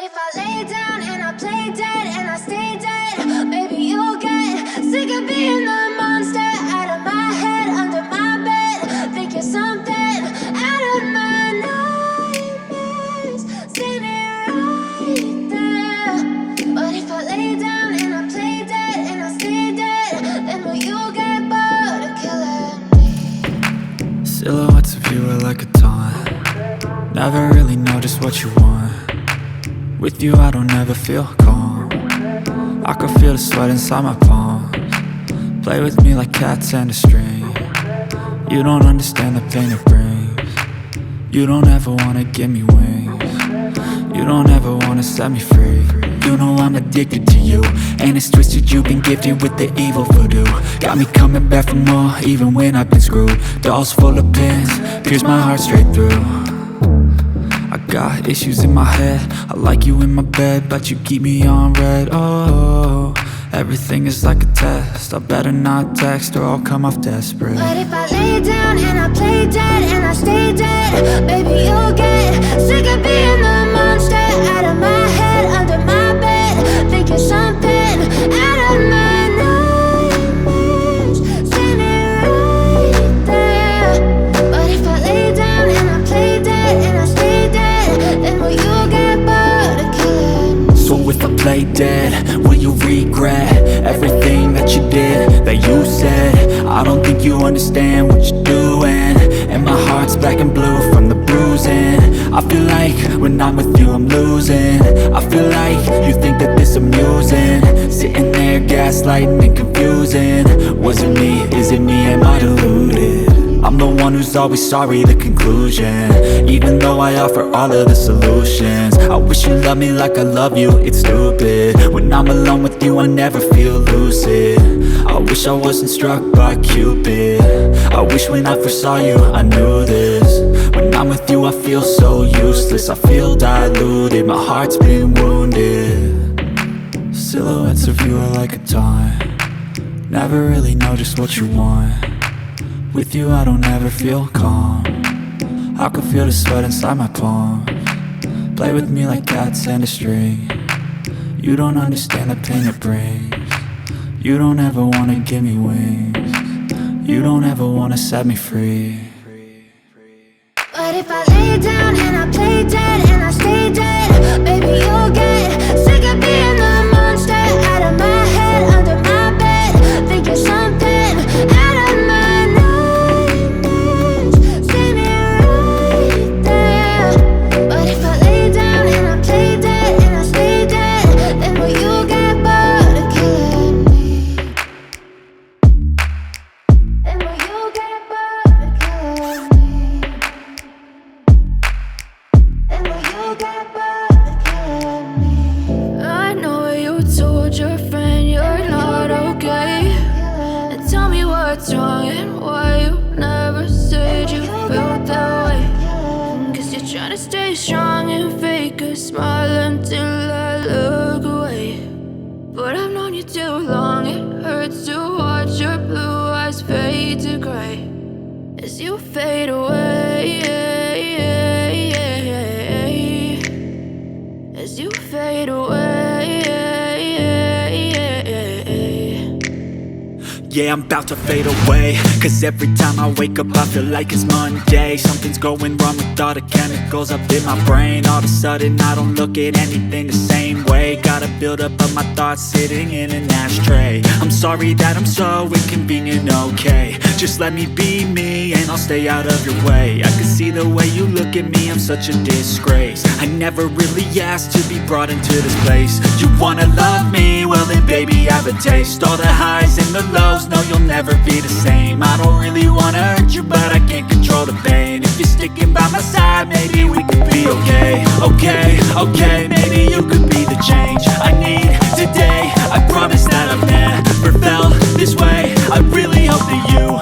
if I lay down and I play dead and I stay dead, maybe you'll get sick of being the monster out of my head, under my bed. Think you're something out of my nightmares, standing right there. But if I lay down and I play dead and I stay dead, then will you get bored of killing me? Silhouettes of you are like a taunt. Never really know just what you want. With you I don't ever feel calm. I can feel the sweat inside my palms. Play with me like cats and a string. You don't understand the pain it brings. You don't ever wanna give me wings. You don't ever wanna set me free. You know I'm addicted to you, and it's twisted, you've been gifted with the evil voodoo. Got me coming back for more, even when I've been screwed. Dolls full of pins, pierce my heart straight through. I got issues in my head, I like you in my bed, but you keep me on red. Oh, everything is like a test, I better not text or I'll come off desperate. But if I lay down and I play dead and I stay dead, baby you'll get sick of being the monster out of my head, under my bed. Think you're something out of my nightmares, standing right there. But if I lay down and I play dead and I stay dead, then will you get bored of killing me? So if I play dead, will you regret everything that you did, that you said? I don't think you understand what you're doing, and my heart's black and blue from the bruising. I feel like when I'm with you I'm losing. I feel like you think that this amusing, sitting there gaslighting and confusing. Was it me? Is it me? Am I deluded? I'm the one who's always sorry, the conclusion, even though I offer all of the solutions. I wish you loved me like I love you, it's stupid. When I'm alone with you I never feel lucid. I wish I wasn't struck by Cupid. I wish when I first saw you I knew this. When I'm with you I feel so useless, I feel diluted, my heart's been wounded. Silhouettes of you are like a taunt. Never really know just what you want. With you I don't ever feel calm. I can feel the sweat inside my palms. Play with me like cats and a string. You don't understand the pain it brings. You don't ever wanna give me wings. You don't ever wanna set me free. But if I lay down and I play dead and I stay dead, baby you'll get sick of being the monster out of my head, under my bed. Think you're something out of my nightmares, standing right there. But if I lay down and I play dead and I stay dead, then will you get bored of killing me? Then will you get bored of killing me? And will you get bored of killing me? I know you told your friend you're not okay, and tell me what's wrong and why you never said you felt that way. Cause you're trying to stay strong and fake a smile until I look away. But I've known you too long, it hurts to watch your blue eyes fade to gray as you fade away. As you fade away. Yeah, I'm about to fade away, cause every time I wake up I feel like it's Monday. Something's going wrong with all the chemicals up in my brain. All of a sudden I don't look at anything the same way. Got a buildup of my thoughts sitting in an ashtray. I'm sorry that I'm so inconvenient, okay. Just let me be me and I'll stay out of your way. I can see the way you look at me, I'm such a disgrace. I never really asked to be brought into this place. You wanna love me? Well then baby I have a taste. All the highs and the lows, no you'll never be the same. I don't really wanna hurt you but I can't control the pain. If you're sticking by my side maybe we could be okay. Okay, maybe you could be the change I need today. I promise that I've never felt this way. I really hope that you